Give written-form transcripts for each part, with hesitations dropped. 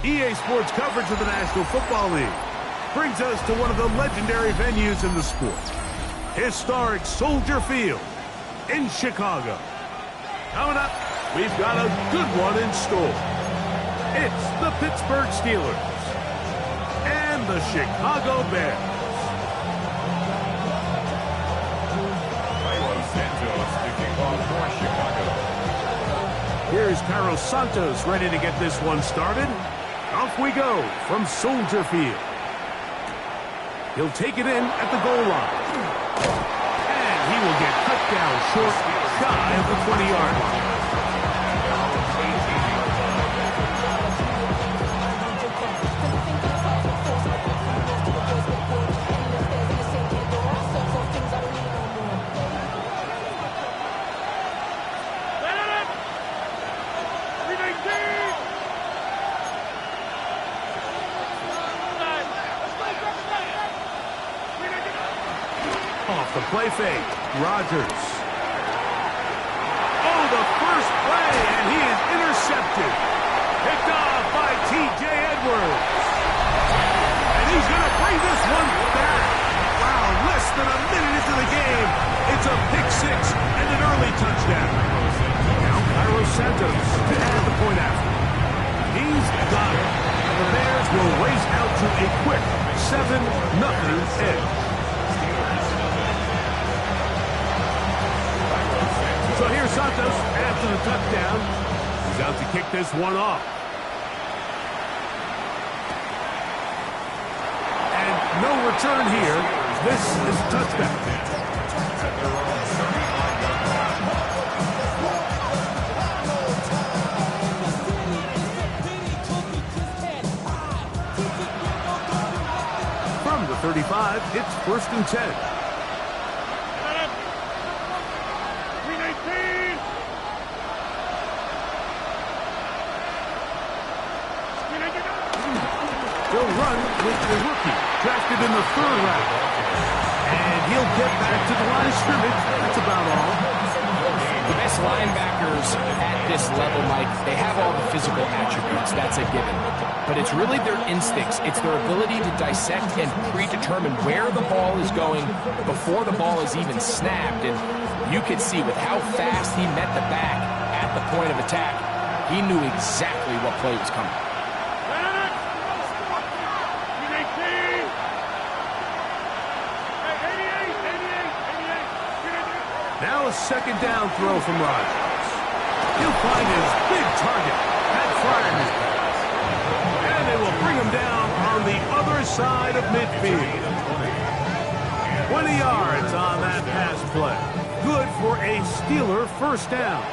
EA Sports coverage of the National Football League brings us to one of the legendary venues in the sport, historic Soldier Field in Chicago. Coming up, we've got a good one in store. It's the Pittsburgh Steelers and the Chicago Bears. Here's Carlos Santos ready to get this one started. Off we go from Soldier Field. He'll take it in at the goal line. And he will get cut down short, shy of the 20-yard line. Off the play fake, Rodgers. Oh, the first play, and he is intercepted. Picked off by T.J. Edwards. And he's going to bring this one back. Wow, less than a minute into the game. It's a pick six and an early touchdown. Now Carlos Santos to add the point after. He's got it. The Bears will race out to a quick 7-0 edge. So here's Santos after the touchdown. He's out to kick this one off. And no return here. This is a touchdown. From the 35, it's 1st and 10. He'll run with the rookie, drafted in the 3rd round. And he'll get back to the line of scrimmage. That's about all. The best linebackers at this level, Mike, they have all the physical attributes. That's a given. But it's really their instincts. It's their ability to dissect and predetermine where the ball is going before the ball is even snapped. And you could see with how fast he met the back at the point of attack, he knew exactly what play was coming. Now a 2nd down throw from Rodgers. He'll find his big target at Friday. And they will bring him down on the other side of midfield. 20 yards on that pass play. Good for a Steeler 1st down.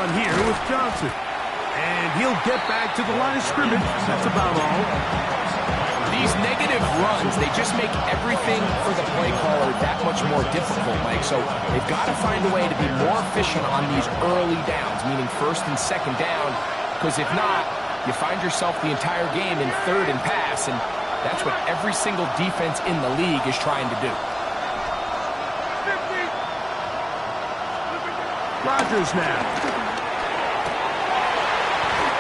Here with Johnson. And he'll get back to the line of scrimmage. That's about all. These negative runs, they just make everything for the play caller that much more difficult, Mike. So they've got to find a way to be more efficient on these early downs, meaning 1st and 2nd down, because if not, you find yourself the entire game in 3rd and pass, and that's what every single defense in the league is trying to do. Rodgers now.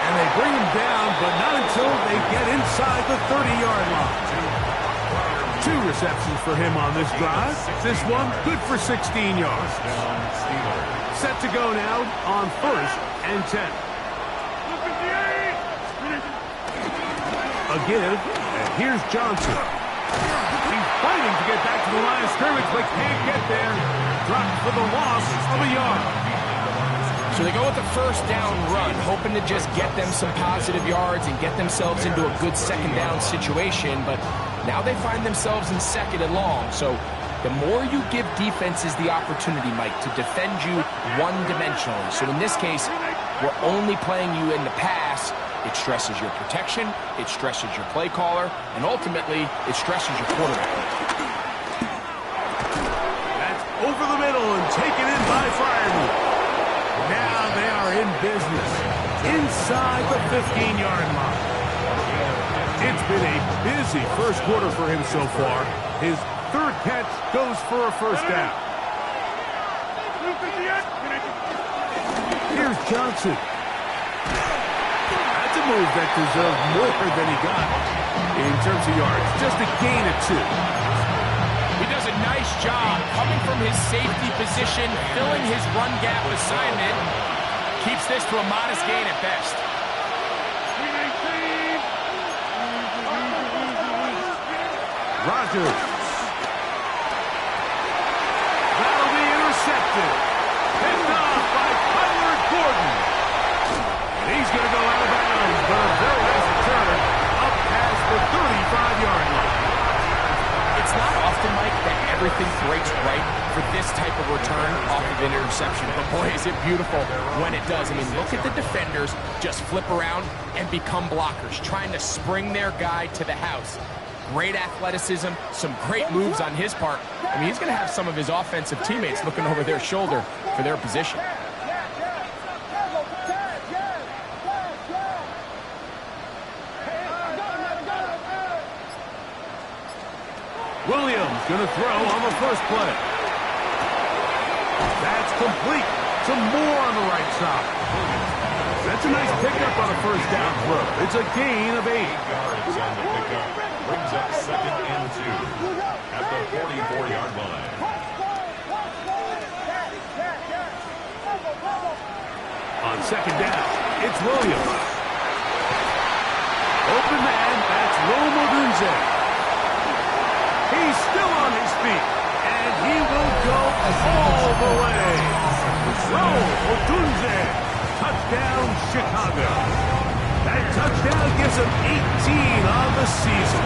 And they bring him down, but not until they get inside the 30-yard line. 2 receptions for him on this drive. This one, good for 16 yards. Set to go now on 1st and 10. A give, and here's Johnson. He's fighting to get back to the line of scrimmage, but can't get there. Dropped for the loss of a yard. So they go with the 1st down run, hoping to just get them some positive yards and get themselves into a good 2nd down situation, but now they find themselves in 2nd and long. So the more you give defenses the opportunity, Mike, to defend you one-dimensionally. So in this case, we're only playing you in the pass. It stresses your protection, it stresses your play caller, and ultimately, it stresses your quarterback. That's over the middle and taken in by Freiermuth. Now they are in business inside the 15-yard line. It's been a busy first quarter for him so far. His third catch goes for a first down. Here's Johnson. That's a move that deserved more than he got in terms of yards. Just a gain of 2. He does a nice job coming from his safety position, filling his run gap assignment. Keeps this to a modest gain at best. Rodgers. That'll be intercepted. Picked off by Kyler Gordon. And he's going to go out of bounds, but a very nice return up past the 35-yard line. It's not often, Mike, that everything breaks right for this type of return off of an interception. But boy, is it beautiful when it does. I mean, look at the defenders just flip around and become blockers, trying to spring their guy to the house. Great athleticism, some great moves on his part. I mean, he's going to have some of his offensive teammates looking over their shoulder for their position. Williams going to throw on the first play. That's complete. Some more on the right side. That's a nice pickup on a first down throw. It's a gain of 8. Yards on the pickup. Brings up 2nd and 2 at the 44-yard line. On second down, it's Williams. Open man, that's Rome Odunze. He's still on his feet, and he will go all the way. Rome Odunze, touchdown Chicago. That touchdown gives him 18 on the season.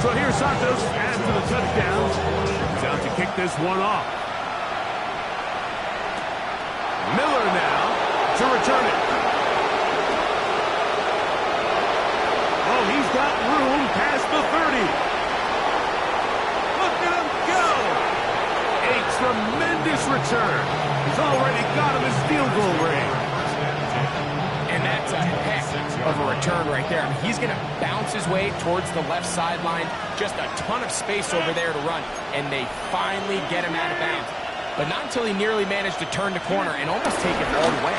So here's Santos after the touchdown. He's out to kick this one off. Miller now to return it. Oh, he's got room past the 30. Look at him go. A tremendous return. He's already got him his field goal range. And that's a heck of a return right there. I mean, he's going to bounce his way towards the left sideline. Just a ton of space over there to run. And they finally get him out of bounds. But not until he nearly managed to turn the corner and almost take it all the way.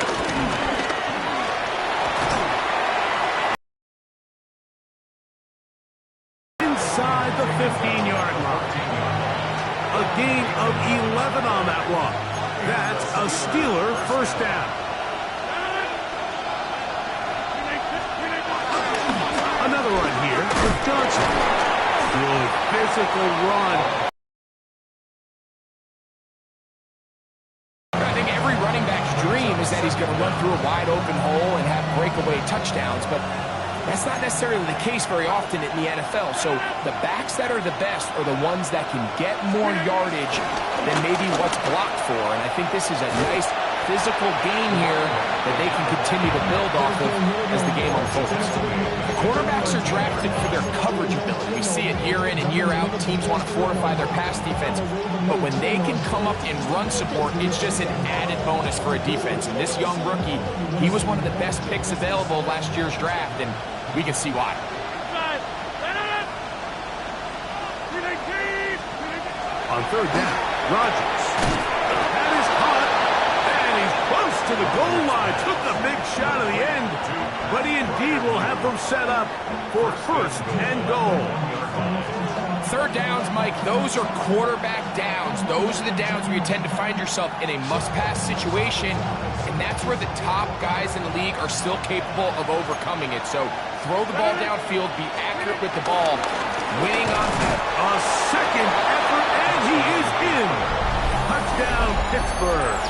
Inside the 15-yard line. A gain of 11 on that one. That's a Steeler first down. Another run here with Johnson. Good physical run. I think every running back's dream is that he's going to run through a wide open hole and have breakaway touchdowns, but that's not necessarily the case very often in the NFL. So the backs that are the best are the ones that can get more yardage than maybe what's blocked for. And I think this is a nice physical gain here that they can continue to build off of as the game unfolds. Quarterbacks are drafted for their coverage ability. We see it year in and year out. Teams want to fortify their pass defense. But when they can come up in run support, it's just an added bonus for a defense. And this young rookie, he was one of the best picks available last year's draft, and we can see why. On third down, Rodgers. That is caught, and he's close to the goal line. Took the big shot at the end, but he indeed will have them set up for first and goal. Third downs, Mike, those are quarterback downs. Those are the downs where you tend to find yourself in a must-pass situation, and that's where the top guys in the league are still capable of overcoming it. So throw the ball downfield, be accurate with the ball, winning on a second effort, and he is in. Touchdown, Pittsburgh.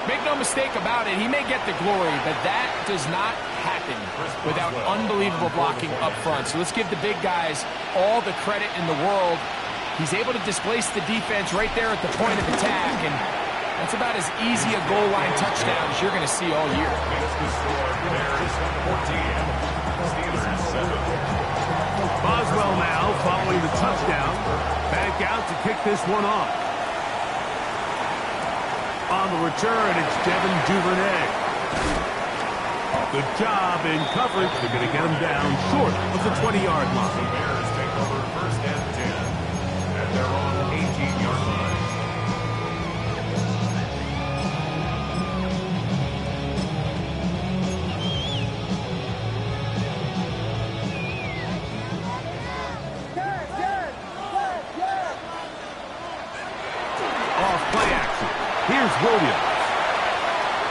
Make no mistake about it, he may get the glory, but that does not happen without unbelievable blocking up front. So let's give the big guys all the credit in the world. He's able to displace the defense right there at the point of attack, and that's about as easy a goal line touchdown as you're going to see all year. Bears 14, Steelers 7. Boswell now following the touchdown. Back out to kick this one off. On the return, it's Devin Duvernay. Good job in coverage. They're going to get him down short of the 20-yard line. The Bears take over first and 10 at their own 18-yard line. Off play action. Here's Williams.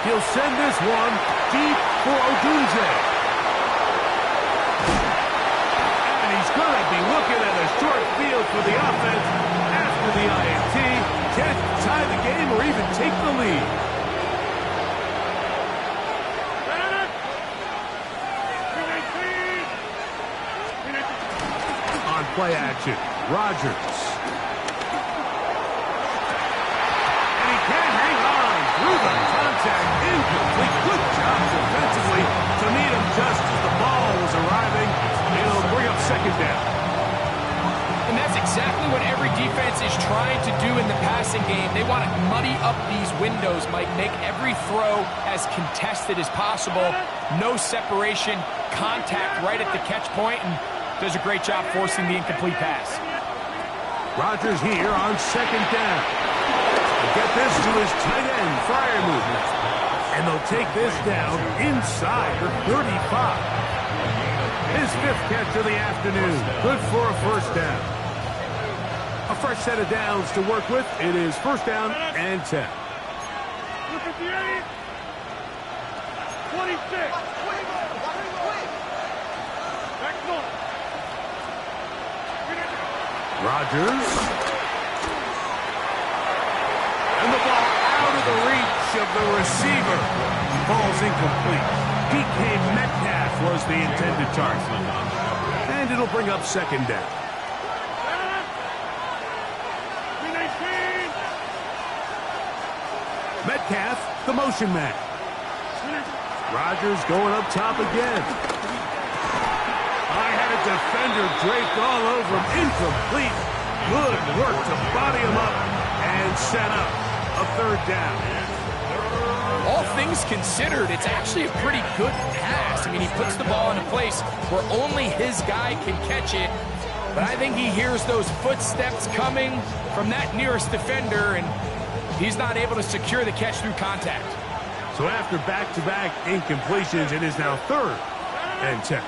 He'll send this one deep for Odunze. And he's going to be looking at a short field for the offense after the INT. Can't tie the game or even take the lead. On play action, Rodgers. Through the contact, incomplete. Good job defensively to meet him just as the ball was arriving. It'll bring up second down. And that's exactly what every defense is trying to do in the passing game. They want to muddy up these windows, Mike, make every throw as contested as possible. No separation, contact right at the catch point, and does a great job forcing the incomplete pass. Rodgers here on second down. Get this to his tight end, Freiermuth. And they'll take this down inside the 35. His fifth catch of the afternoon. Good for a first down. A fresh set of downs to work with. It is first down and 10. Look at the 8. 26. Back north. Rodgers. And the ball out of the reach of the receiver. Ball's incomplete. DK Metcalf was the intended target. And it'll bring up second down. Metcalf, the motion man. Rodgers going up top again. I had a defender draped all over him. Incomplete. Good work to body him up and set up a third down. All things considered, it's actually a pretty good pass. I mean, he puts the ball in a place where only his guy can catch it. But I think he hears those footsteps coming from that nearest defender, and he's not able to secure the catch through contact. So after back-to-back incompletions, it is now third and 10.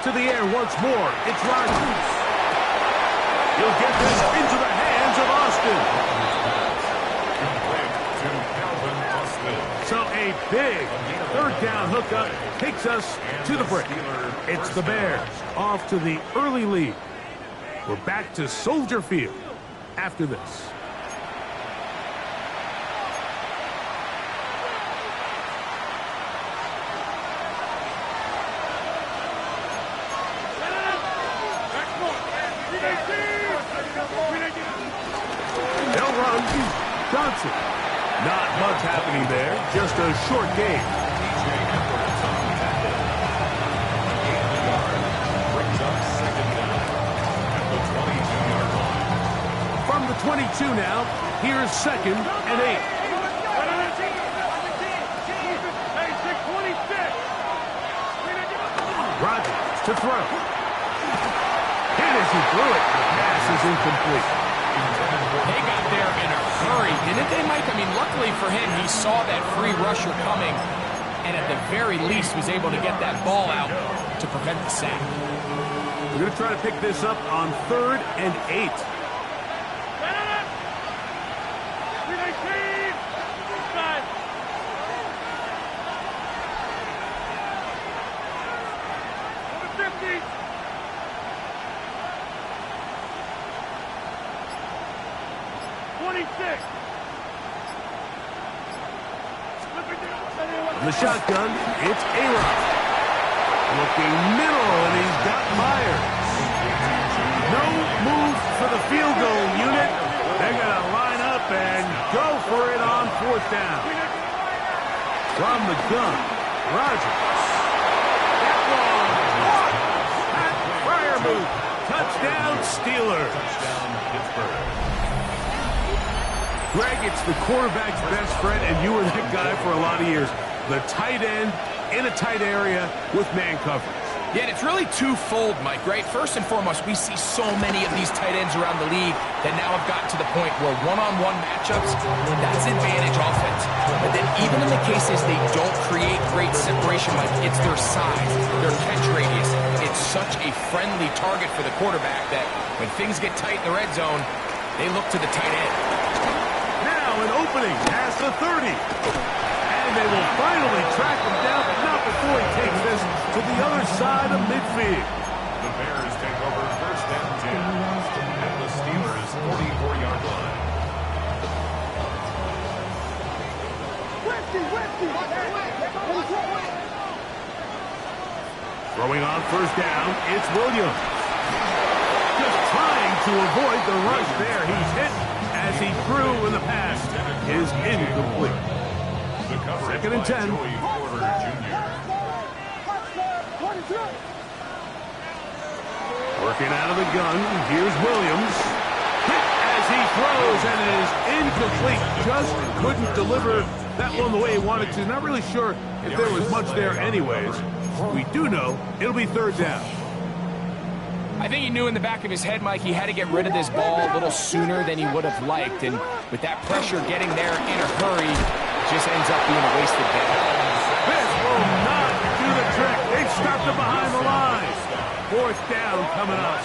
To the air once more. It's Rodgers. He'll get this into the hands of Austin. So a big third down hookup takes us to the break. It's the Bears off to the early lead. We're back to Soldier Field after this. They'll run. Johnson. Not much happening there. Just a short game. From the 22 now, here's second and 8. Rodgers to throw. And as he threw it, the pass is incomplete. They got there in a hurry, didn't they, Mike? I mean, luckily for him, he saw that free rusher coming, and at the very least was able to get that ball out to prevent the sack. We're going to try to pick this up on third and 8. The shotgun, it's A-Rod. Looking middle, and he's got Myers. No move for the field goal unit. They're going to line up and go for it on fourth down. From the gun, Rodgers. That one two. Touchdown, Steelers. Touchdown, Pittsburgh. Greg, it's the quarterback's best friend, and you were that guy for a lot of years. The tight end in a tight area with man coverage. Yeah, and it's really twofold, Mike, right? First and foremost, we see so many of these tight ends around the league that now have gotten to the point where one-on-one matchups, that's advantage offense. But then even in the cases they don't create great separation, Mike, it's their size, their catch radius. It's such a friendly target for the quarterback that when things get tight in the red zone, they look to the tight end. Now an opening past the 30. And they will finally track him down, but not before he takes this to the other side of midfield. The Bears take over first and 10 at the Steelers' 44-yard line. Throwing on first down, it's Williams. Just trying to avoid the rush there. He's hit as he threw, and the pass is incomplete. The coverage 2nd and by 10. Joey Porter Jr. Working out of the gun, here's Williams. Hit as he throws, and it is incomplete. Just couldn't deliver that one the way he wanted to. Not really sure if there was much there anyways. We do know it'll be 3rd down. I think he knew in the back of his head, Mike, he had to get rid of this ball a little sooner than he would have liked. And with that pressure getting there in a hurry, it just ends up being a wasted day. This will not do the trick. They've stopped him behind the line. 4th down coming up.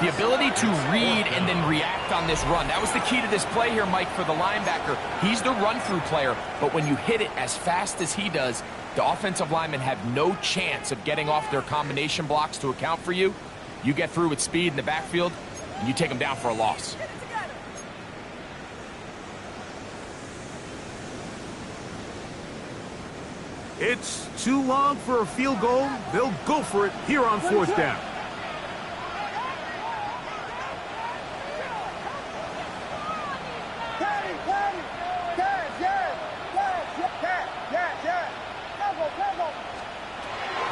The ability to read and then react on this run. That was the key to this play here, Mike, for the linebacker. He's the run-through player, but when you hit it as fast as he does, the offensive linemen have no chance of getting off their combination blocks to account for you. You get through with speed in the backfield, and you take them down for a loss. It's too long for a field goal. They'll go for it here on 4th down.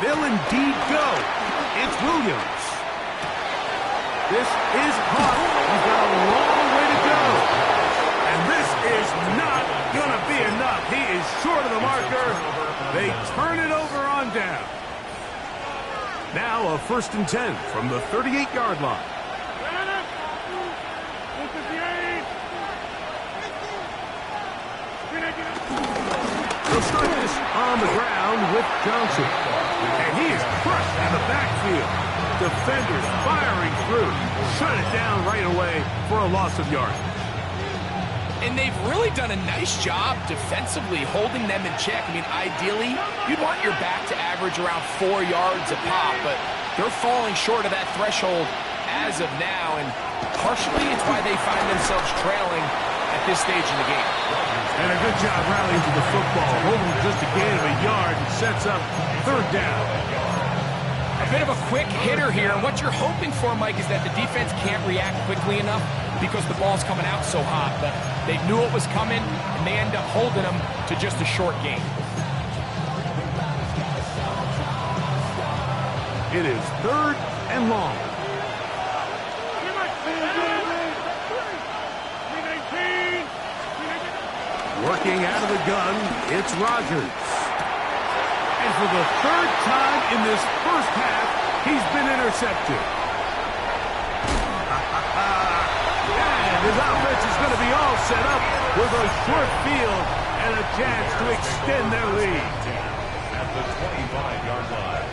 They'll indeed go. It's Williams. This is caught. He's got a long way to go. And this is not going to be enough. He is short of the marker. They turn it over on down. Now a 1st and 10 from the 38-yard line. They'll start this on the ground with Johnson. And he is crushed in the backfield. Defenders firing through. Shut it down right away for a loss of yardage. And they've really done a nice job defensively holding them in check. I mean, ideally, you'd want your back to average around 4 yards a pop, but they're falling short of that threshold as of now, and partially it's why they find themselves trailing at this stage in the game. And a good job rallying to the football, holding just a gain of a yard and sets up 3rd down. A bit of a quick hitter here. What you're hoping for, Mike, is that the defense can't react quickly enough because the ball's coming out so hot. But they knew it was coming, and they end up holding them to just a short gain. It is 3rd and long. Working out of the gun, it's Rodgers. And for the 3rd time in this first half, he's been intercepted. And his offense is going to be all set up with a short field and a chance to extend their lead. At the 25-yard line.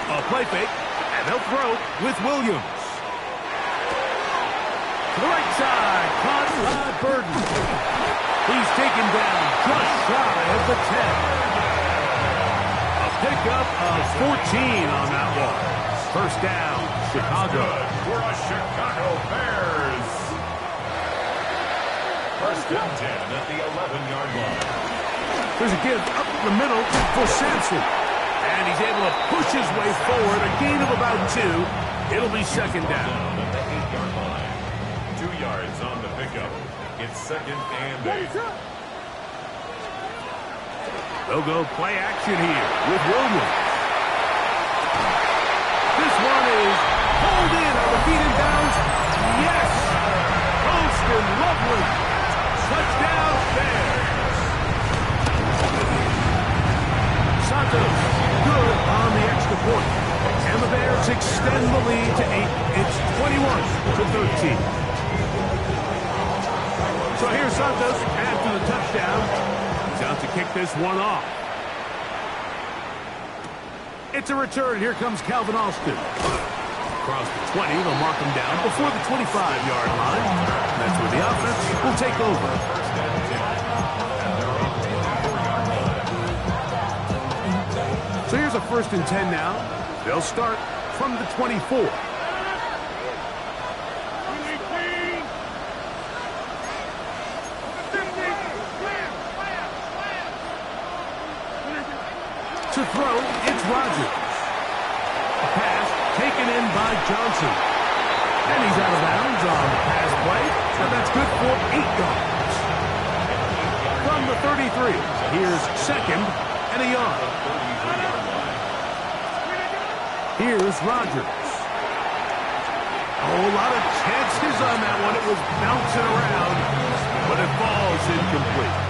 A play fake, and they'll throw with Williams. To the right side, caught by Burton. He's taken down just shy of the 10. A pickup of 14 on that one. 1st down, Chicago. For a Chicago Bears. 1st and 10 at the 11-yard line. There's a give up the middle for Sampson. And he's able to push his way forward. A gain of about 2. It'll be 2nd down. At the 8-yard line. 2 yards on the pickup. It's 2nd and 8. They'll go play action here with Williams. This one is pulled in on the feet and bounds. Yes! Close and lovely. Touchdown Bears. Santos good on the extra point. And the Bears extend the lead to 8. It's 21-13. So here's Santos after the touchdown. He's out to kick this one off. It's a return. Here comes Calvin Austin. Across the 20, they'll mark him down before the 25-yard line. That's where the offense will take over. So here's a 1st and 10 now. They'll start from the 24. To throw, it's Rodgers. A pass taken in by Johnson. And he's out of bounds on the pass play, and that's good for 8 yards. From the 33, here's 2nd and a yard. Here's Rodgers. Oh, a lot of chances on that one. It was bouncing around, but it falls incomplete.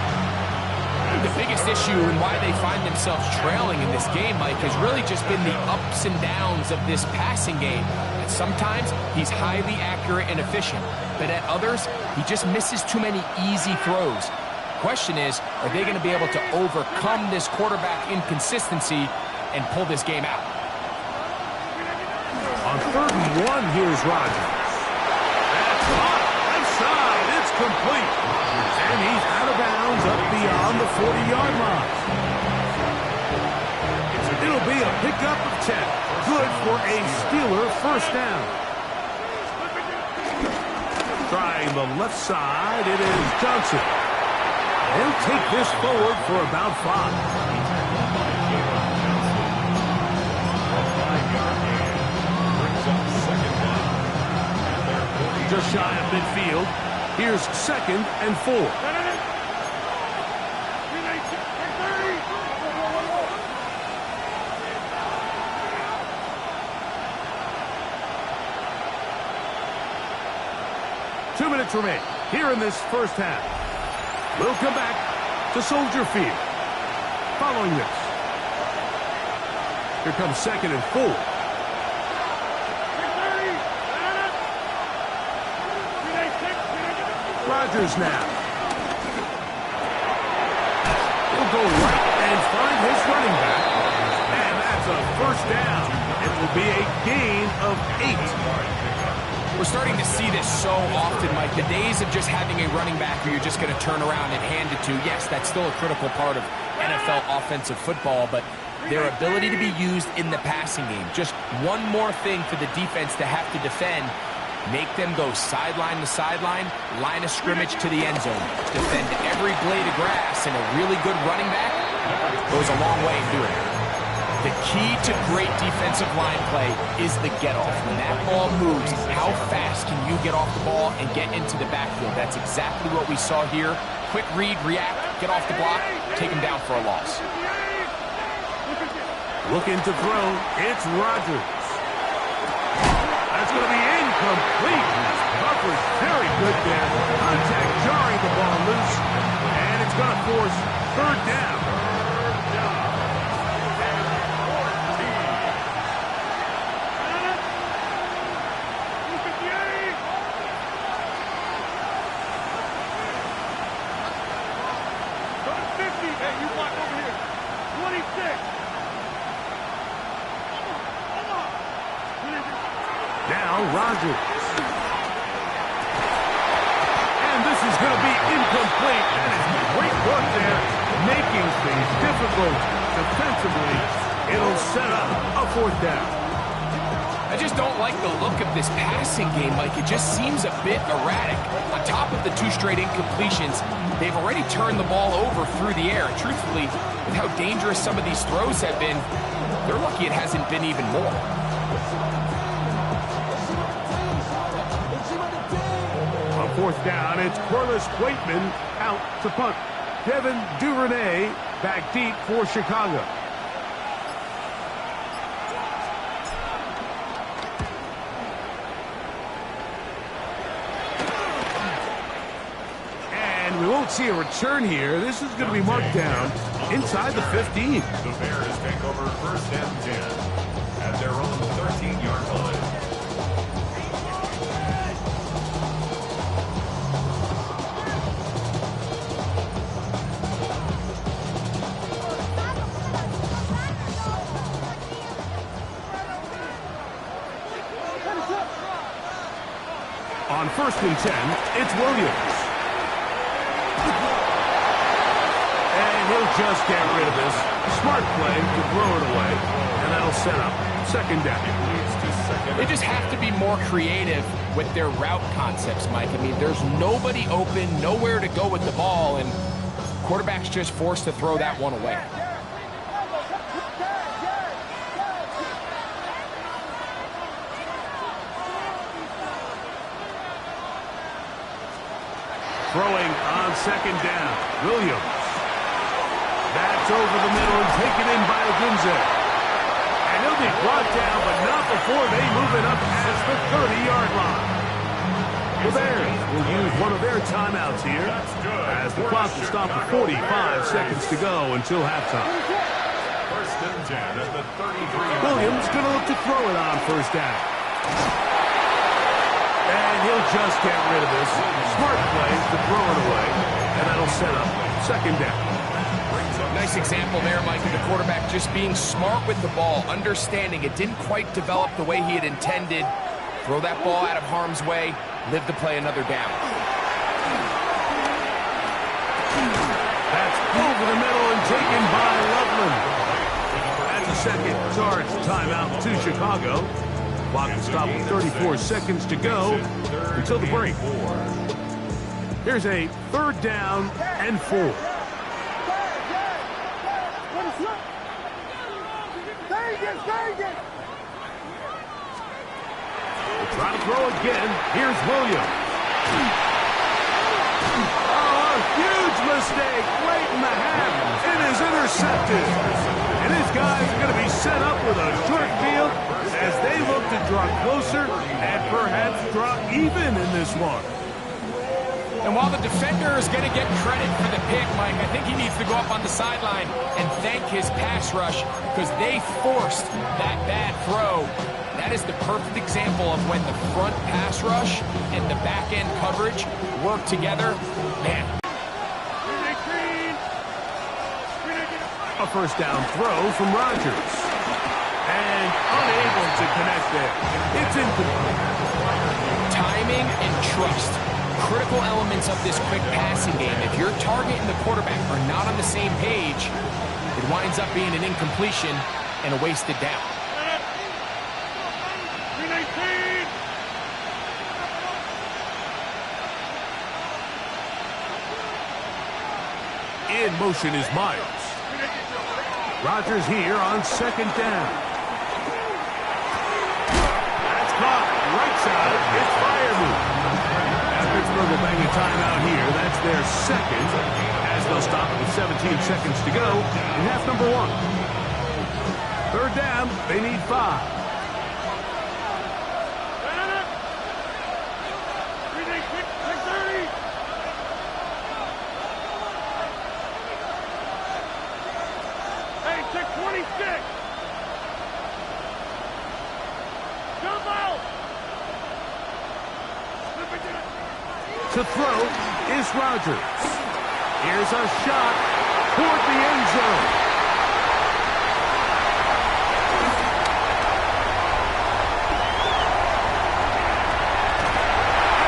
The biggest issue and why they find themselves trailing in this game, Mike, has really just been the ups and downs of this passing game. And sometimes he's highly accurate and efficient, but at others, he just misses too many easy throws. Question is, are they going to be able to overcome this quarterback inconsistency and pull this game out? On 3rd and 1, here's Rodgers. That's hot. Left side. It's complete. And he's out of bounds up beyond the 40-yard line. It'll be a pickup of 10. Good for a Steeler 1st down. Trying the left side, it is Johnson. They'll take this forward for about 5. Just shy of midfield. Here's 2nd and 4. Two minutes remain here in this 1st half. We'll come back to Soldier Field. Following this, here comes 2nd and 4. Rodgers now. He'll go right and find his running back. And that's a 1st down. It will be a gain of 8. We're starting to see this so often, Mike. The days of just having a running back who you're just going to turn around and hand it to, yes, that's still a critical part of NFL offensive football, but their ability to be used in the passing game. Just one more thing for the defense to have to defend. Make them go sideline to sideline, line of scrimmage to the end zone. Defend every blade of grass, and a really good running back goes a long way in doing it. The key to great defensive line play is the get-off. When that ball moves, how fast can you get off the ball and get into the backfield? That's exactly what we saw here. Quick read, react, get off the block, take him down for a loss. Looking to throw, it's Rodgers. That's going to be incomplete. Coverage very good there. Contact jarring the ball loose. And it's going to force 3rd down. Now Rodgers. And this is going to be incomplete. That is great work there, making things difficult defensively. It'll set up a 4th down. I just don't like the look of this passing game, Mike. It just seems a bit erratic. On top of the 2 straight incompletions, they've already turned the ball over through the air. Truthfully, with how dangerous some of these throws have been, they're lucky it hasn't been even more. On 4th down, it's Corliss Waitman out to punt. Devin Duvernay Back deep for Chicago. And we won't see a return here. This is going to be marked down inside the 15. The Bears take over 1st and 10 at their own 13-yard line. On 1st and 10, it's Williams. And he'll just get rid of this. Smart play to throw it away, and that'll set up 2nd down. They just have to be more creative with their route concepts, Mike. I mean, there's nobody open, nowhere to go with the ball, and quarterback's just forced to throw that one away. Throwing on 2nd down. Williams. That's over the middle and taken in by Aguinze. And he'll be brought down, but not before they move it up past the 30-yard line. The Bears will use one of their timeouts here as the clock will stop at 45 seconds to go until halftime. 1st and 10 at the 33. Williams going to look to throw it on 1st down. And he'll just get rid of this. Smart play to throw it away, and that'll set up 2nd down. Nice example there, Mike, of the quarterback just being smart with the ball, understanding it didn't quite develop the way he had intended. Throw that ball out of harm's way, live to play another down. That's over the middle and taken by Loveland. That's a 2nd charge timeout to Chicago. Clock will stop with 34 seconds to go until the break. Here's a 3rd down and 4. We'll try to throw again. Here's Williams. Oh, a huge mistake late in the half. It is intercepted. And this guy's going to be set up with a short field as they look to draw closer and perhaps draw even in this one. And while the defender is going to get credit for the pick, Mike, I think he needs to go up on the sideline and thank his pass rush because they forced that bad throw. That is the perfect example of when the front pass rush and the back end coverage work together. Man. A 1st down throw from Rodgers. And unable to connect there. It's incomplete. Timing and trust. Critical elements of this quick passing game. If your target and the quarterback are not on the same page, it winds up being an incompletion and a wasted down. In motion is Myers. Rodgers here on 2nd down. That's caught. Right side. It's Freiermuth. Pittsburgh will bang a timeout here. That's their 2nd, as they'll stop it with 17 seconds to go in half number 1. 3rd down, they need 5. Hey, check 26. Jump out. To throw is Rodgers. Here's a shot toward the end zone.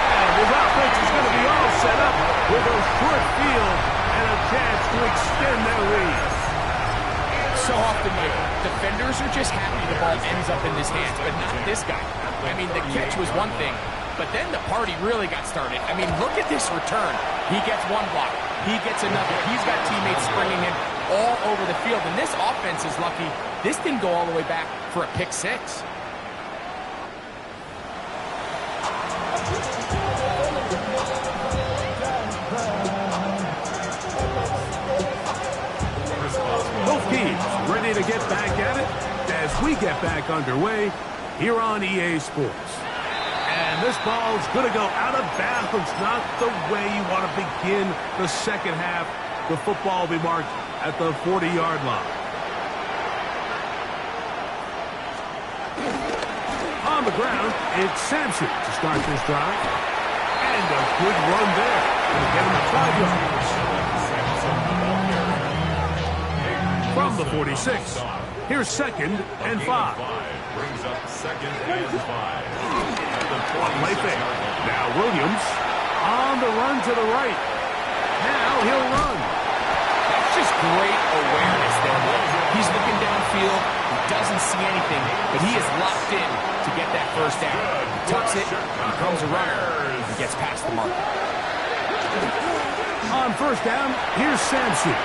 And his offense is going to be all set up with a short field and a chance to extend their lead. So often, Mike, defenders are just happy the ball ends up in his hands, but not this guy. I mean, the catch was one thing, but then the party really got started. I mean, look at this return. He gets one block. He gets another. He's got teammates springing him all over the field. And this offense is lucky. This didn't go all the way back for a pick 6. get back at it as we get back underway here on EA Sports. And this ball's going to go out of bounds, not the way you want to begin the second half. The football will be marked at the 40-yard line. On the ground, it's Sampson to start this drive. And a good run there. Going to get him to 5 yards. From the 46, here's 2nd and 5. Brings up 2nd and 5. Play fake. Now Williams on the run to the right. Now he'll run. That's just great awareness there. He's looking downfield. He doesn't see anything, but he is locked in to get that first down. He tucks it, becomes a runner, and gets past the mark. On first down, here's Sampson.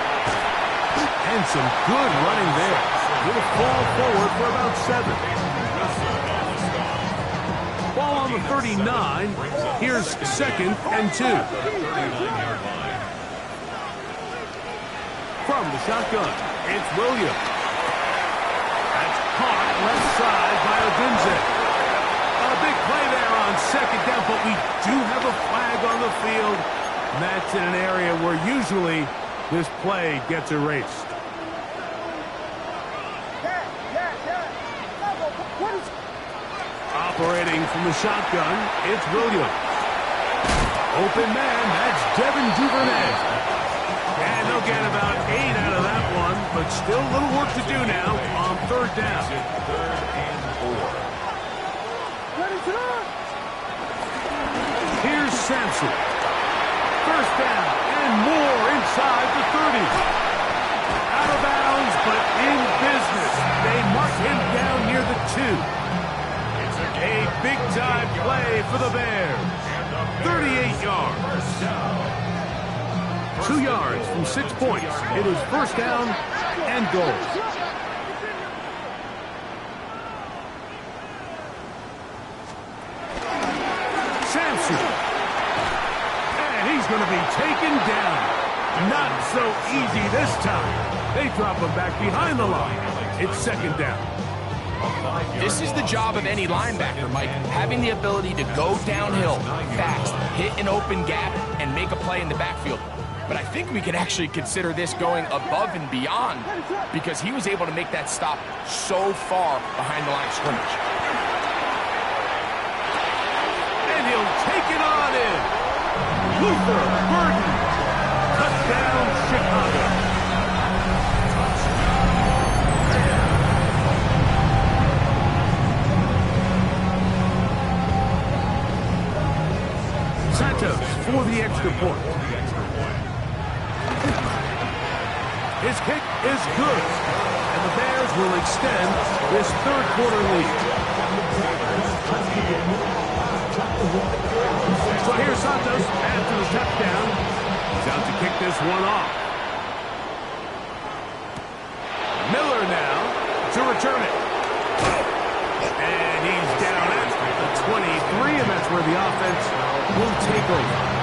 And some good running there. He'll fall forward for about 7. Ball on the 39. Here's 2nd and 2. From the shotgun, it's Williams. That's caught left side by Odunze. A big play there on 2nd down, but we do have a flag on the field. And that's in an area where usually this play gets erased. Operating from the shotgun, it's Williams. Open man, that's Devin Duvernay. And they'll get about 8 out of that one, but still a little work to do now on 3rd down. 3rd and 4. Here's Sampson. 1st down and more inside the 30. Out of bounds, but in business. They mark him down near the 2. A big-time play for the Bears. 38 yards. 2 yards from 6 points. It is 1st down and goal. Sampson. And he's going to be taken down. Not so easy this time. They drop him back behind the line. It's 2nd down. This is the job of any linebacker, Mike, having the ability to go downhill fast, hit an open gap, and make a play in the backfield. But I think we can actually consider this going above and beyond because he was able to make that stop so far behind the line of scrimmage. And he'll take it on in. Luther Burden. Touchdown, Chicago. Santos for the extra point. His kick is good, and the Bears will extend this 3rd quarter lead. So here's Santos after the touchdown. He's out to kick this one off. Miller now to return it. And he's down at the 23, and that's where the offense will take over.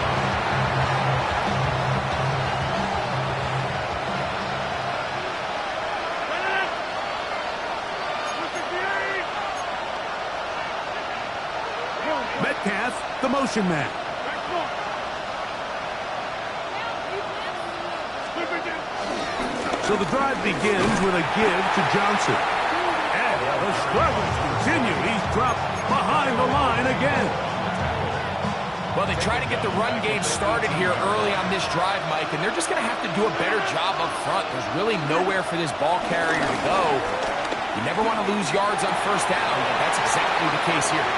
Metcalf, the motion man. So the drive begins with a give to Johnson. And the struggles continue. He's dropped behind the line again. Well, they try to get the run game started here early on this drive, Mike, and they're just going to have to do a better job up front. There's really nowhere for this ball carrier to go. You never want to lose yards on 1st down, but that's exactly the case here.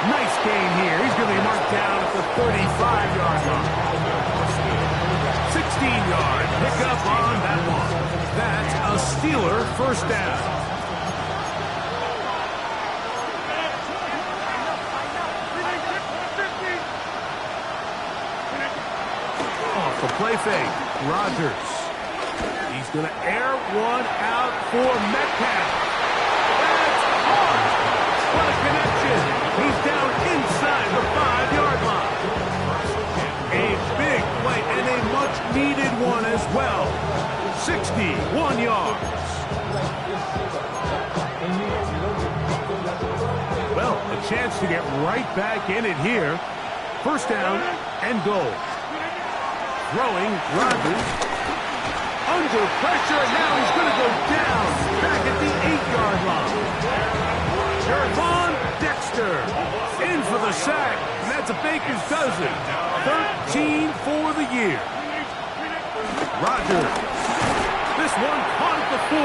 Nice gain here. He's going to be marked down at the 35-yard line. 16-yard pickup on that one. That's a Steeler 1st down. Off the play fake, Rodgers. He's going to air one out for Metcalf. That's hard. What a connection. He's down inside the 5-yard line. A big play and a much-needed one as well. 61 yards. Well, a chance to get right back in it here. First down and goal. Throwing, Rodgers. Under pressure, and now he's going to go down. Back at the 8-yard line. Gervon Dexter in for the sack. And that's a baker's dozen. 13 for the year. Rodgers. This one caught at the 4.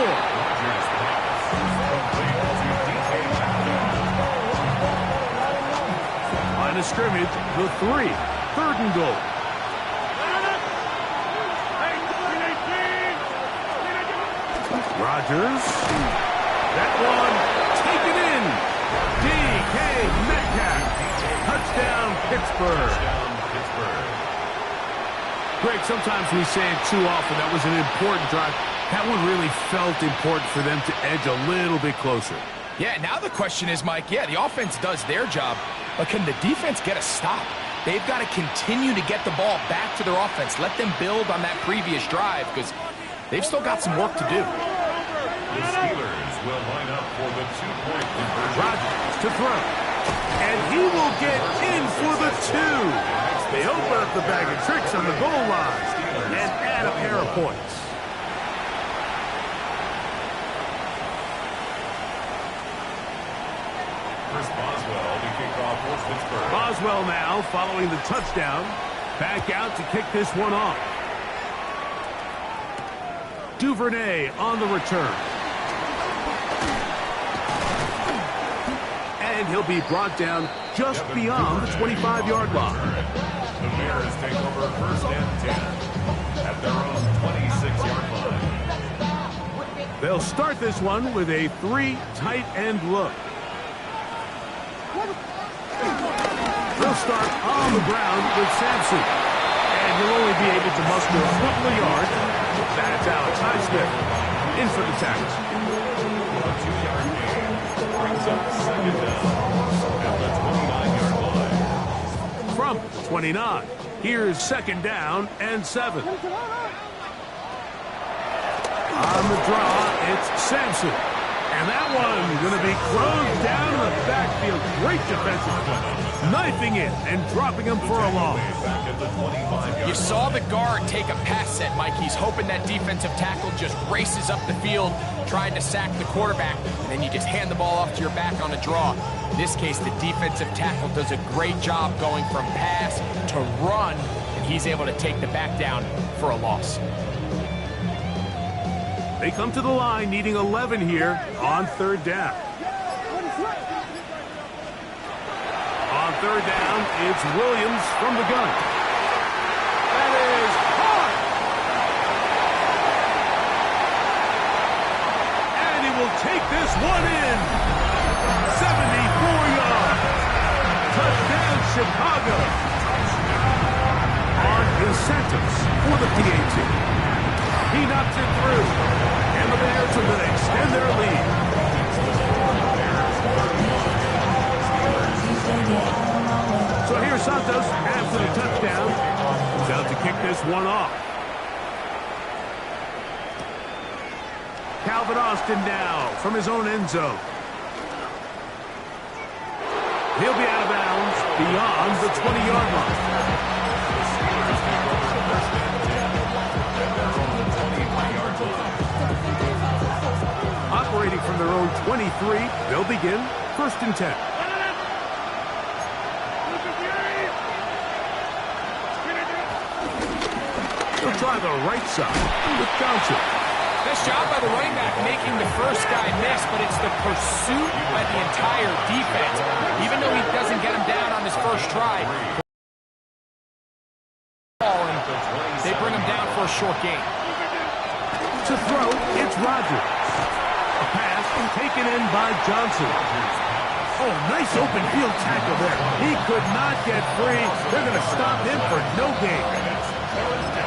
Line of scrimmage, the 3. Third and goal. Rodgers. That one taken in. DK Metcalf. Touchdown, Pittsburgh. Greg, sometimes we say it too often. That was an important drive. That one really felt important for them to edge a little bit closer. Yeah, now the question is, Mike, yeah, the offense does their job, but can the defense get a stop? They've got to continue to get the ball back to their offense. Let them build on that previous drive because they've still got some work to do. The Steelers will line up for the 2-point conversion. Rodgers to throw. And he will get in for the 2. They open up the bag of tricks on the goal line and add a pair of points. Chris Boswell to kick off for Pittsburgh. Boswell now following the touchdown. Back out to kick this one off. Duvernay on the return. And he'll be brought down just beyond the 25-yard line. The Bears take over first and 10 at their own 26-yard line. They'll start this one with a 3 tight end look. They'll start on the ground with Sampson. And he'll only be able to muster a couple of yards. That's Alex Highsmith in for the tackle. A 2-yard gain brings up second down at the 29-yard line. From 29, here's second down and 7. On the draw, it's Sampson. And that one going to be closed down in the backfield. Great defensive play. Knifing it and dropping him for a loss. You saw the guard take a pass set, Mike. He's hoping that defensive tackle just races up the field, trying to sack the quarterback, and then you just hand the ball off to your back on a draw. In this case, the defensive tackle does a great job going from pass to run, and he's able to take the back down for a loss. They come to the line needing 11 here on third down. On third down, it's Williams from the gun. That is caught. And he will take this one in. 74 yards. Touchdown, Chicago. On his sentence for the PAT. He knocks it through. And the Bears are going to extend their lead. So here's Santos after the touchdown. He's out to kick this one off. Calvin Austin now from his own end zone. He'll be out of bounds beyond the 20-yard line. Operating from their own 23, they'll begin first and 10. They'll try the right side with Johnson. Nice job by the running back making the first guy miss, but it's the pursuit by the entire defense. Even though he doesn't get him down on his first try, they bring him down for a short gain. To throw, it's Rodgers. A pass taken in by Johnson. Oh, nice open field tackle there. He could not get free. They're going to stop him for no gain.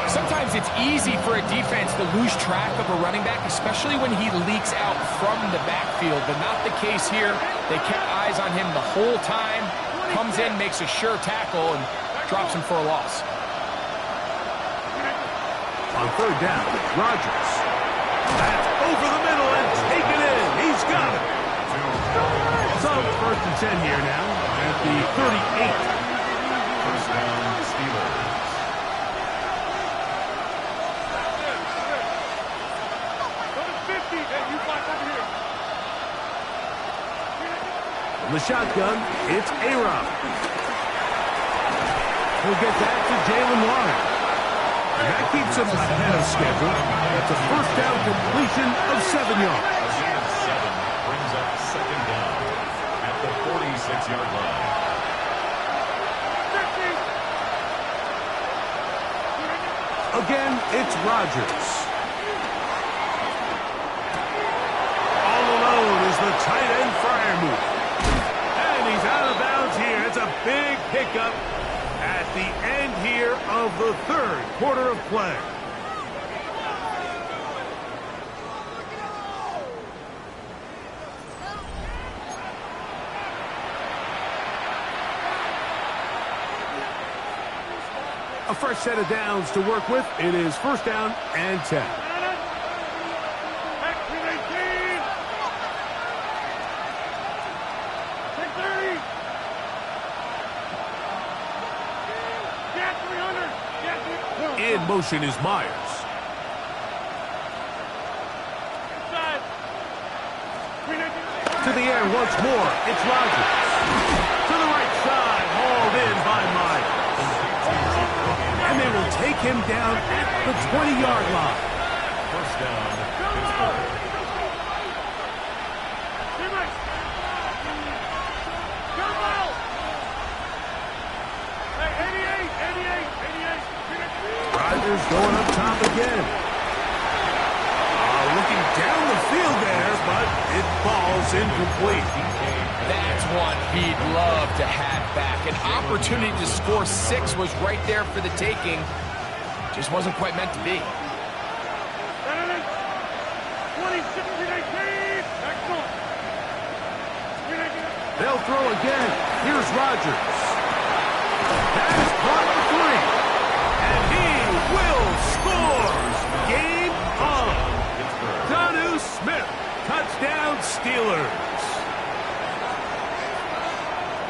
Sometimes it's easy for a defense to lose track of a running back, especially when he leaks out from the backfield, but not the case here. They kept eyes on him the whole time. Comes in, makes a sure tackle, and drops him for a loss. On third down, Rodgers. That's over the middle and take it in. He's got it. So, 1st and 10 here now at the 38. First down, Steelers. From the shotgun, it's A-Rob. He'll get that to Jalen Warren. And that keeps him ahead of schedule. That's a first down completion of 7 yards. A gain of 7 brings up second down at the 46-yard line. Again, it's Rodgers. All alone is the tight end Freiermuth. And he's out of bounds here. It's a big pickup at the end here of the 3rd quarter of play. A fresh set of downs to work with. It is 1st down and 10. In motion is Myers. To the air once more. It's Rodgers. To the right side. Hauled in by Myers. And they will take him down at the 20-yard line. First down, Pittsburgh. Rodgers going up top again. Looking down the field there, but it falls incomplete. That's one he'd love to have back. An opportunity to score 6 was right there for the taking. Just wasn't quite meant to be. They'll throw again. Here's Rodgers. That is caught for 3. And he will score. Game on. Jonnu Smith. Touchdown Steelers.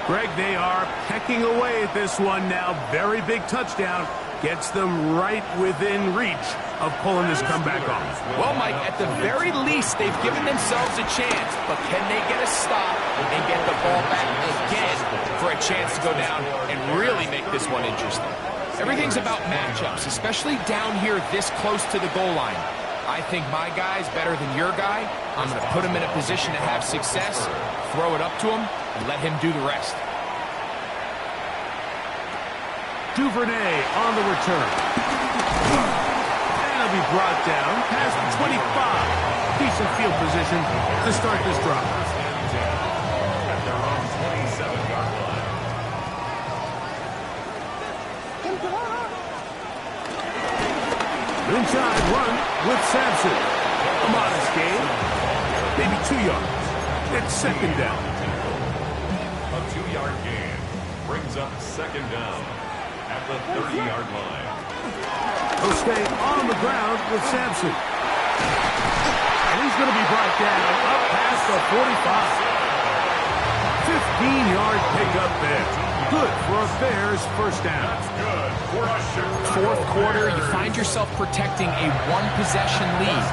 Greg, they are pecking away at this one now. Very big touchdown. Gets them right within reach of pulling this comeback off. Well, Mike, at the very least, they've given themselves a chance. But can they get a stop and get the ball back again for a chance to go down and really make this one interesting? Everything's about matchups, especially down here this close to the goal line. I think my guy's better than your guy. I'm going to put him in a position to have success, throw it up to him, and let him do the rest. Duvernay on the return. And he'll be brought down past the 25. Decent field position to start this drive. At their own 27-yard line. Inside run with Sampson. A modest gain. Maybe 2 yards. It's 2nd down. A 2-yard gain brings up second down at the 30-yard line. He'll stay on the ground with Sampson. And he's going to be brought down up past the 45. 15-yard pickup there. Good for a Bears first down. Good for a Chicago 4th quarter, you Bears. find yourself protecting a one-possession lead.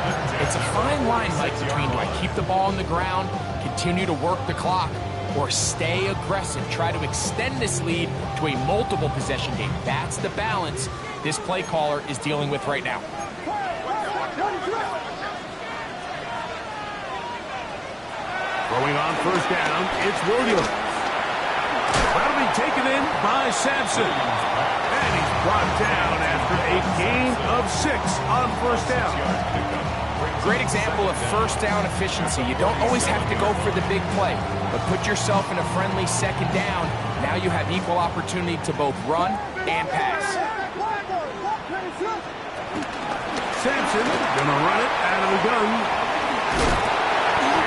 It's a fine line, Mike, between do I keep the ball on the ground, continue to work the clock, or stay aggressive, try to extend this lead to a multiple possession game. That's the balance this play caller is dealing with right now. Throwing on first down, it's Williams. That'll be taken in by Sampson. And he's brought down after a gain of 6 on first down. Great example of first down efficiency. You don't always have to go for the big play, but put yourself in a friendly second down. Now you have equal opportunity to both run and pass. Sampson gonna run it out of the gun.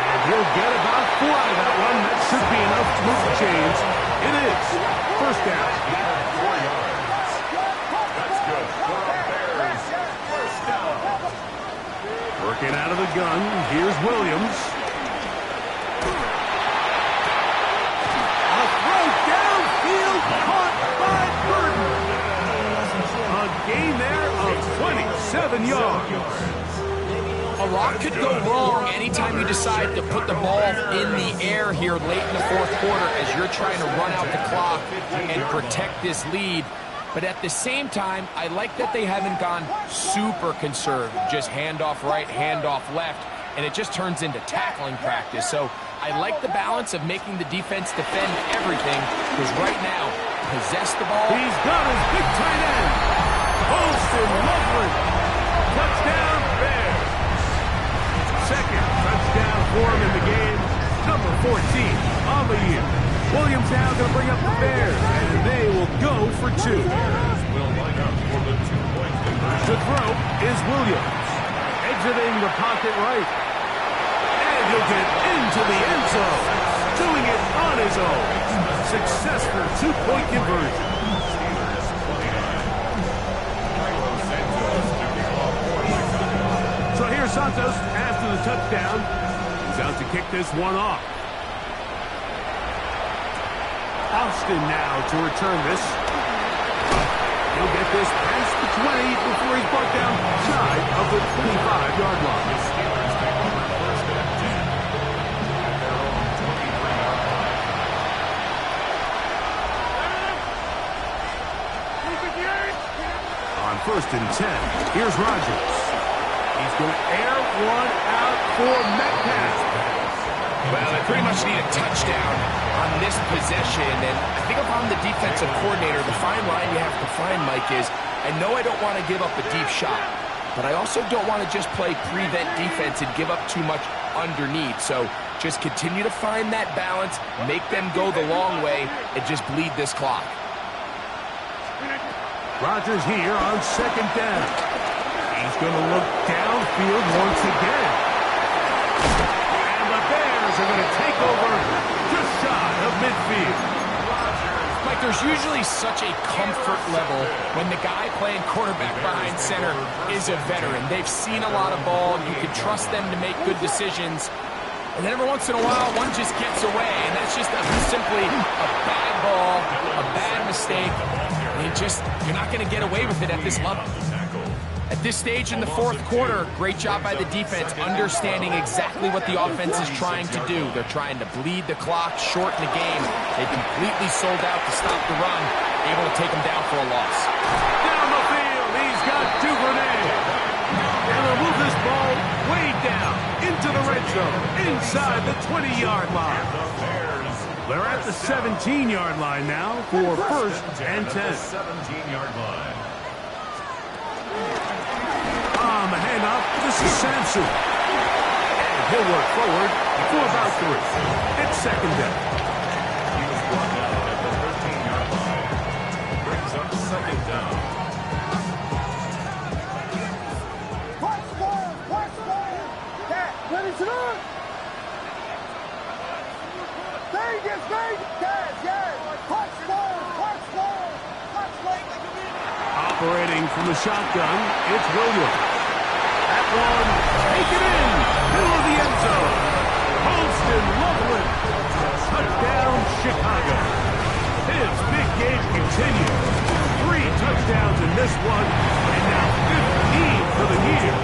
And he'll get about 4 out of that one. That should be enough to move the chains. It is. First down. 4 yards. That's good for a Bears first down. Working out of the shotgun. Here's Williams. A throw downfield caught by Burton. A gain there of 27 yards. A lot could go wrong anytime you decide to put the ball in the air here late in the fourth quarter as you're trying to run out the clock and protect this lead. But at the same time, I like that they haven't gone super conservative, just handoff right, handoff left, and it just turns into tackling practice. So I like the balance of making the defense defend everything, because right now, possess the ball. He's got his big tight end. Holston Loveland. Touchdown, Bears. Second touchdown for him in the game. Number 14 on the year. Williams now going to bring up the Bears, and they will go for two. Will line up for the 2-point conversion. The throw is Williams. Exiting the pocket right. And he'll get into the end zone. Doing it on his own. Successful 2-point conversion. So here's Santos after the touchdown. He's out to kick this one off. Austin now to return this. He'll get this past the 20 before he's brought down shy of the 25-yard line. The Steelers take over first and 10 at their own 23-yard line. On first and 10, here's Rodgers. He's going to air one out for Metcalf. Well, they pretty much need a touchdown on this possession, and I think if I'm the defensive coordinator, the fine line you have to find, Mike, is I know I don't want to give up a deep shot, but I also don't want to just play prevent defense and give up too much underneath. So just continue to find that balance, make them go the long way, and just bleed this clock. Rodgers here on second down. He's going to look downfield once again. And the Bears are going to take over just shy of midfield. Like, there's usually such a comfort level when the guy playing quarterback behind center is a veteran. They've seen a lot of ball. You can trust them to make good decisions. And then every once in a while, one just gets away. And that's just simply a bad ball, a bad mistake. And you're not going to get away with it at this level. At this stage in the fourth quarter, great job by the defense, understanding exactly what the offense is trying to do. They're trying to bleed the clock, shorten the game. They completely sold out to stop the run, able to take them down for a loss. Down the field, he's got Duvernay. And they'll move this ball way down into the red zone, inside the 20-yard line. They're at the 17-yard line now for first and 10. 17-yard line. On the handoff, this is Sampson. And he'll work forward for about 3. It's second down. He was brought down at the 13-yard line. Brings up second down. Ready to run! Vegas, Vegas, yes! Operating from the shotgun, it's Williams. That one, take it in, middle of the end zone. Holston Loveland, touchdown Chicago. His big game continues. 3 touchdowns in this one, and now 15 for the year.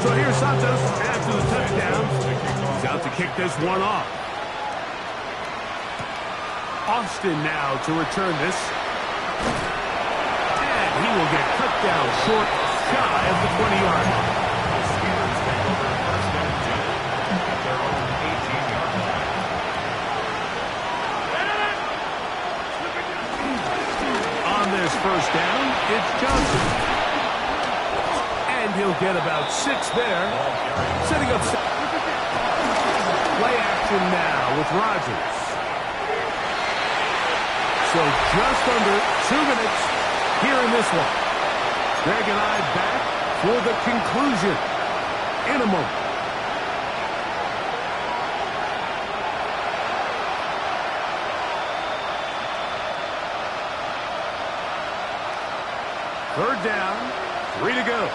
So here's Santos after the touchdown. He's out to kick this one off. Austin now to return this. And he will get cut down short, shy of the 20-yard line. The Steelers take over first and 10 at their own 18-yard line. On this first down, it's Johnson. And he'll get about 6 there. Setting up. Play action now with Rodgers. So just under 2 minutes here in this one. Greg and I back for the conclusion in a moment. Third down, 3 to go.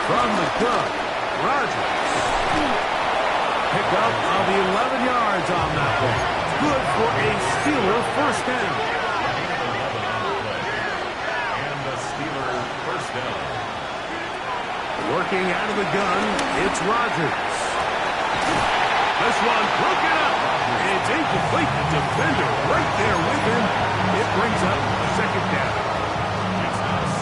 From the gun, Rodgers. Pick up of 11 yards on that one. Good for a Steeler first down. And the Steeler first down. Working out of the gun, it's Rodgers. This one broken up. It's incomplete. The defender right there with him. It brings up second down.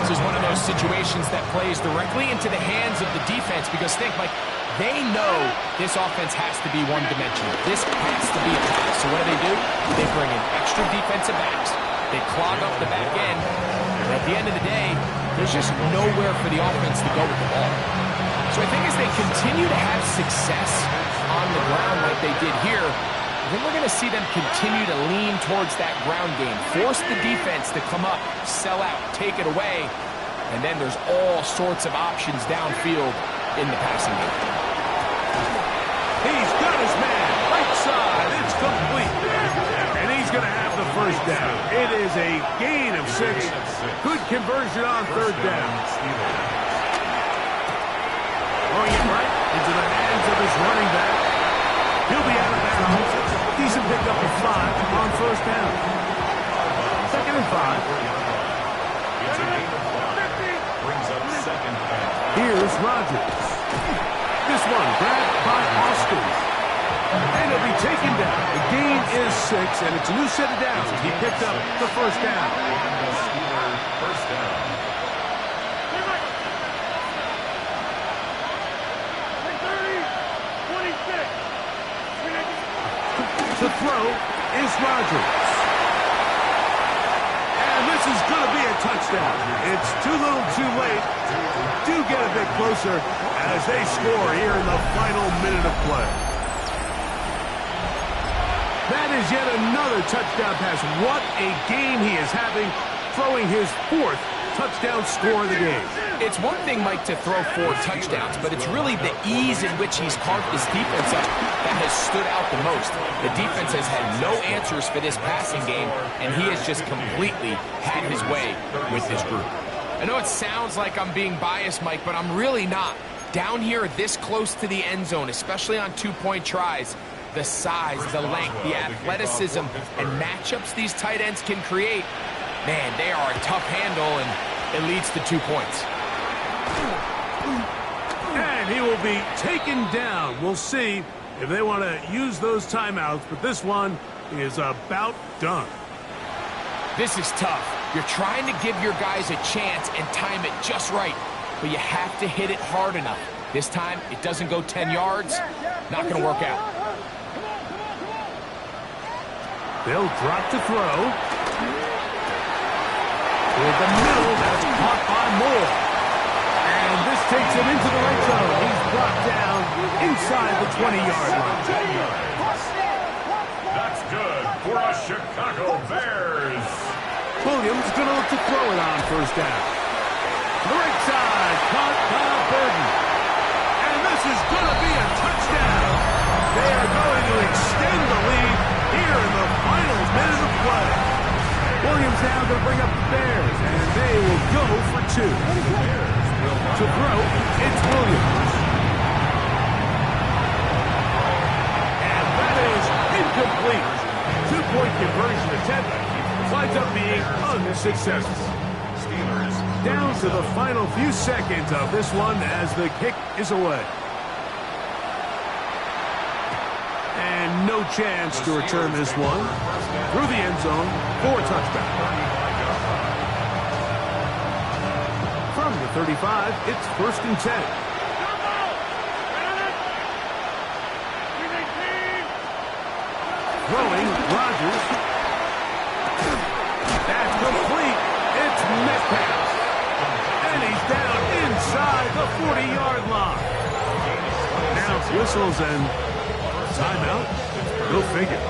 This is one of those situations that plays directly into the hands of the defense because think, Mike, they know this offense has to be one-dimensional. This has to be a pass. So what do? They bring in extra defensive backs. They clog up the back end. And at the end of the day, there's just nowhere for the offense to go with the ball. So I think as they continue to have success on the ground like they did here, I think we're going to see them continue to lean towards that ground game, force the defense to come up, sell out, take it away, and then there's all sorts of options downfield in the passing game. He's got his man, right side, it's complete. And he's going to have the first down. It is a gain of 6. Good conversion on third down. Throwing it right into the hands of his running back. He'll be out of bounds. Decent pickup of 5 on first down. Second and 5. It's a gain of 5. Brings up second down. Here's Rodgers. This one grabbed by Austin. And he'll be taken down. The gain is 6, and it's a new set of downs. He picked up the first down. The Steeler first down. To throw is Rodgers. And this is going to be a touchdown. It's too little too late. Do get a bit closer as they score here in the final minute of play. That is yet another touchdown pass. What a game he is having, throwing his 4th touchdown score of the game. It's one thing, Mike, to throw 4 touchdowns, but it's really the ease in which he's carved his defense up that has stood out the most. The defense has had no answers for this passing game, and he has just completely had his way with this group. I know it sounds like I'm being biased, Mike, but I'm really not. Down here this close to the end zone, especially on 2-point tries, the size, the length, the athleticism, and matchups these tight ends can create, man, they are a tough handle, and it leads to 2 points. And he will be taken down. We'll see if they want to use those timeouts, but this one is about done. This is tough. You're trying to give your guys a chance and time it just right, but you have to hit it hard enough. This time, it doesn't go 10 yards. Not going to work out. They'll drop to throw. With the middle, that's caught by Moore. And this takes him into the red zone. He's brought down inside the 20-yard line. That's good for a Chicago Bears. Williams going to look to throw it on first down. The right side, caught by Burton. And this is going to be a touchdown. They are going to extend the lead here in the final minute of play. Williams now going to bring up the Bears, and they will go for 2. To throw, it's Williams. And that is incomplete. 2-point conversion attempt winds up being unsuccessful. Down to the final few seconds of this one as the kick is away. And no chance to return this one through the end zone for a touchback. From the 35, it's 1st and 10. Throwing, Rodgers. That's complete. It's Metcalf. And he's down inside the 40-yard line. Now whistles and timeout. Go figure.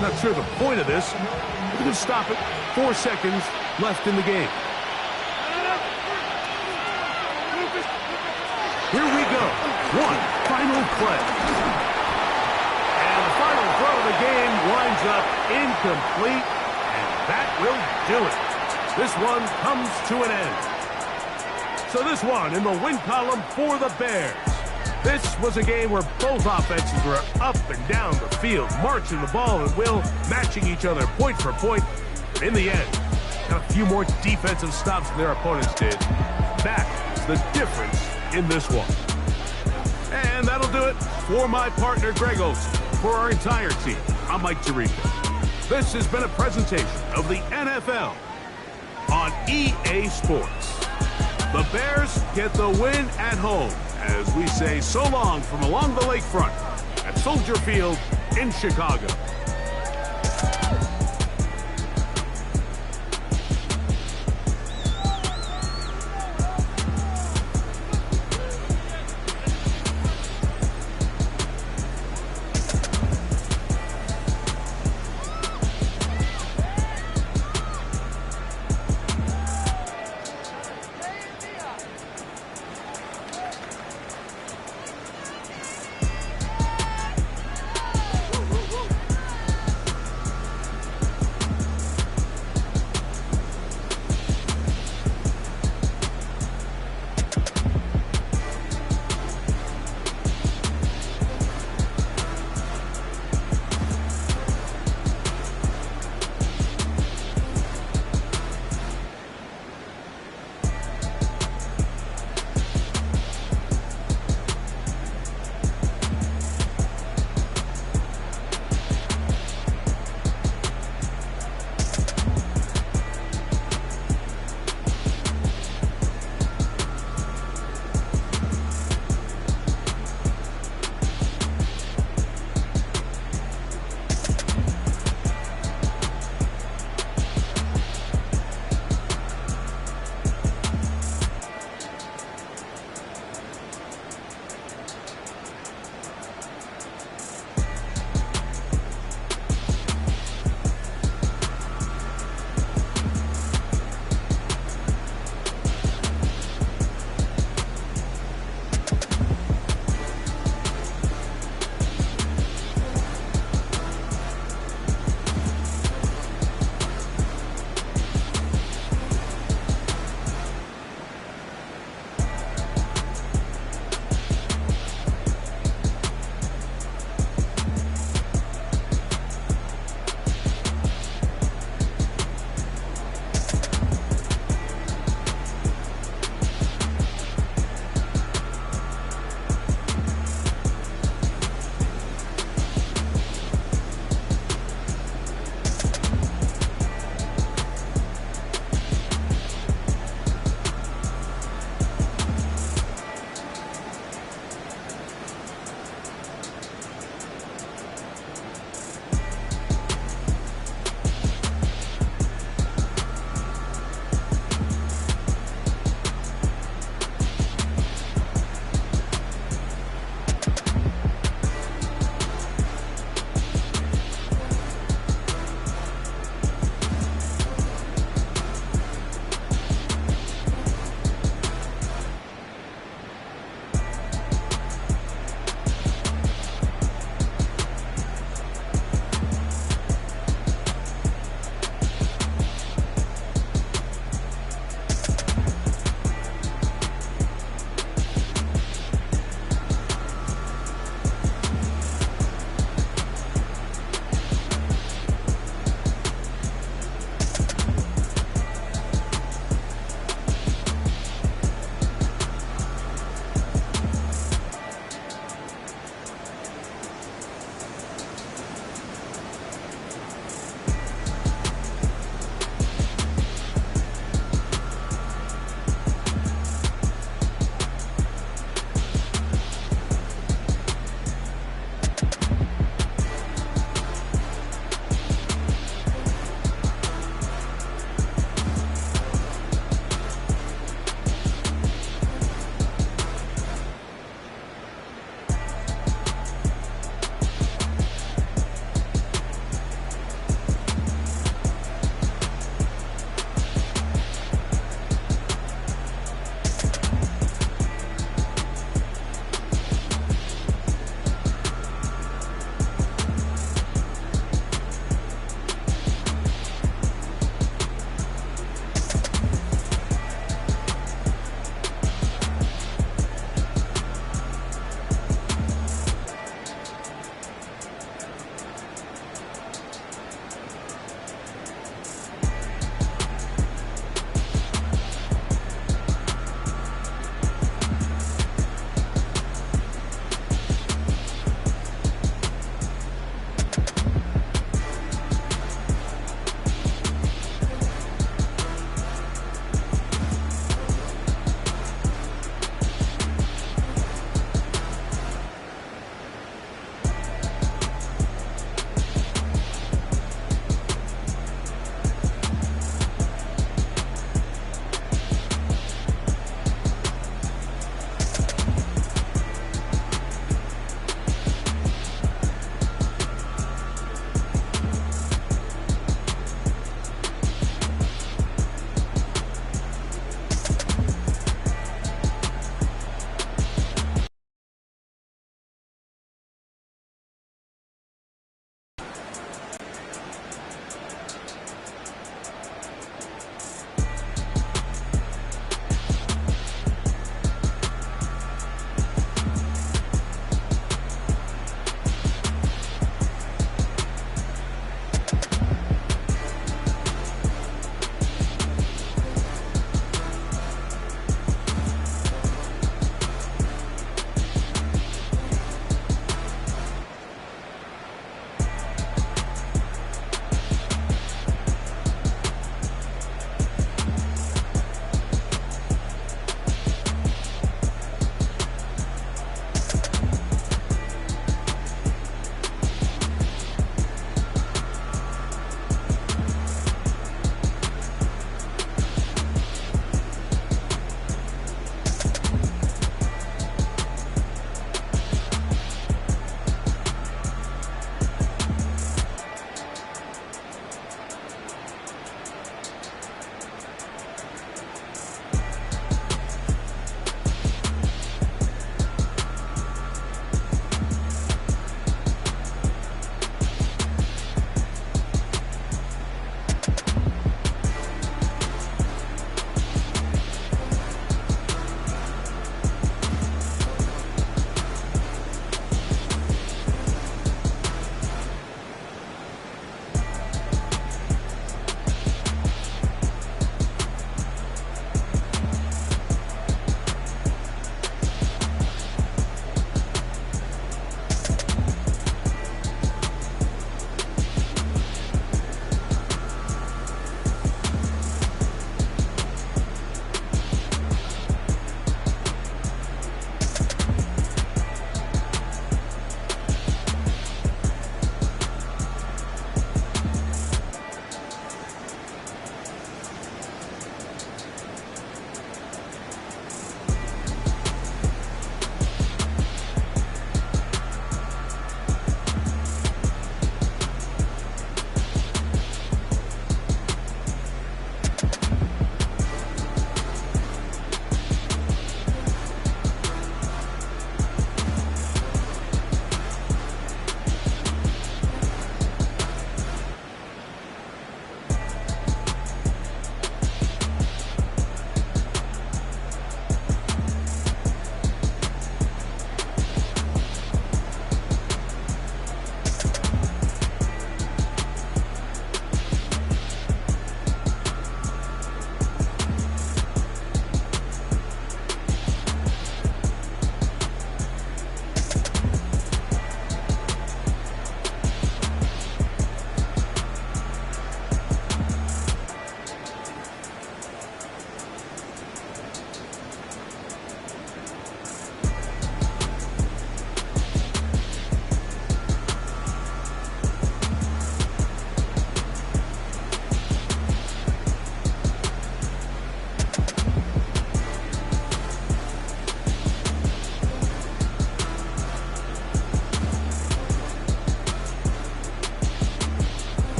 Not sure the point of this. We're going to stop it. 4 seconds left in the game. Here we go. One final play. And the final throw the game winds up incomplete, and that will do it. This one comes to an end. So this one in the win column for the Bears. This was a game where both offenses were up and down the field, marching the ball at will, matching each other point for point. In the end, got a few more defensive stops than their opponents did. That is the difference in this one. And that'll do it for my partner, Greg Olsen. For our entire team, I'm Mike Tirico. This has been a presentation of the NFL on EA Sports. The Bears get the win at home as we say so long from along the lakefront at Soldier Field in Chicago.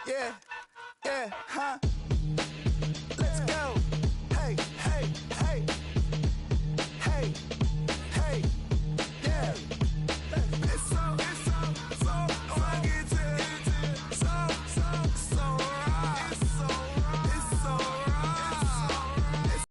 Yeah, yeah, huh? Let's go. Hey, hey, hey. Hey, hey, yeah. It's so fucking so right. It's so right. It's so right.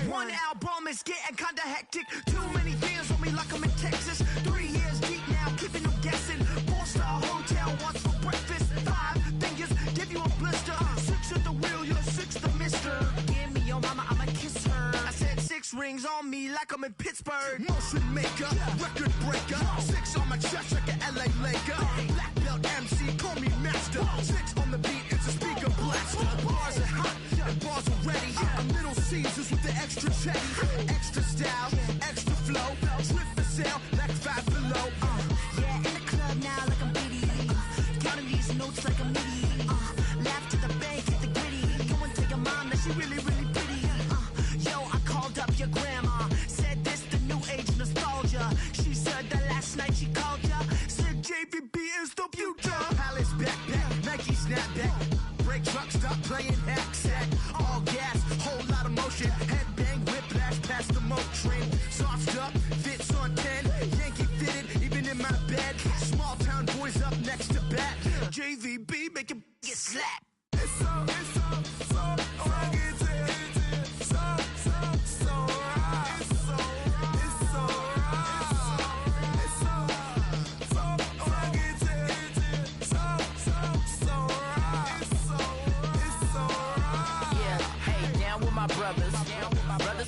One album is getting kinda hectic. Too many fans on me like I'm in Texas. 3 years deep now, keeping them guessing. 4-star hotel, what's for breakfast? 5 fingers, give you a blister. 6 at the wheel, you're 6 the mister. Give me your mama, I'ma kiss her. I said 6 rings on me like I'm in Pittsburgh. Motion maker, record breaker. 6 on my chest like an LA Laker. Black belt MC, call me master. 6 on the beat, it's a speaker blaster. Bars are hot, and bars are ready. Middle Caesars with the extra chetty. Extra style, extra flow. Drift for sale, like 5 below. Yeah, in the club now like I'm Diddy. Counting these notes like I'm Nitty. Laugh to the bank, hit the gritty. Go and tell your mom that she really, really pretty. Yo, I called up your grandma. Said this the new age nostalgia. She said that last night she called ya. Said JVB is the future. Palace backpack, Nike snapback. Break truck, stop playing hack sack. All gas, whole lot of motion. Headbang, whiplash past the moat train. Sauced up, fits on 10. Yankee fitted, even in my bed. Small town boys up next to bat. JVB make it get slapped. It's so fucking so right. It's so right. It's so right. It's so fucking so right. Yeah, hey, down with my brothers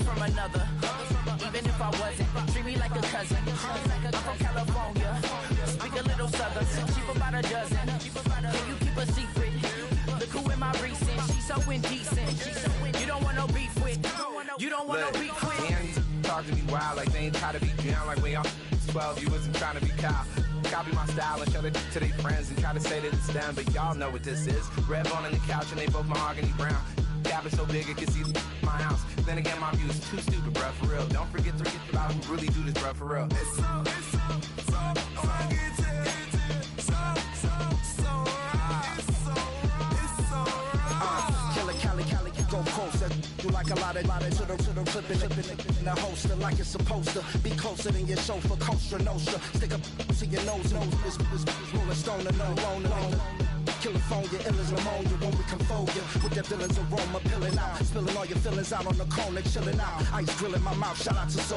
from another. Even if I wasn't, treat me like a cousin. I'm from California, speak a little southern. Cheap about a dozen. Can you keep a secret? Look who in my recent. She's so indecent. You don't want no beef with. You don't want no beef with. Hands talk to me wild like they ain't tired to be down. Like when y'all 12, you wasn't trying to be Kyle. Copy my style and show it to their friends and try to say that it's them, but y'all know what this is. Red bone on the couch and they both mahogany brown. Gap is so big it can see my house. Then again, my view is too stupid, bruh, for real. Don't forget about who really do this, bruh, for real. It's so fucking so right. It's so right. Killer Cali, go closer. Do like a lot of to the flipping in the holster like it's supposed to be closer than your chauffeur, Costa Nostra. Stick up to your nose, this rolling stone and no. Killer phone, your ill as pneumonia when we can fold you with that villain's aroma, pilling out, spilling all your feelings out on the corner, chilling out. Ice grilling my mouth, shout out to Soul.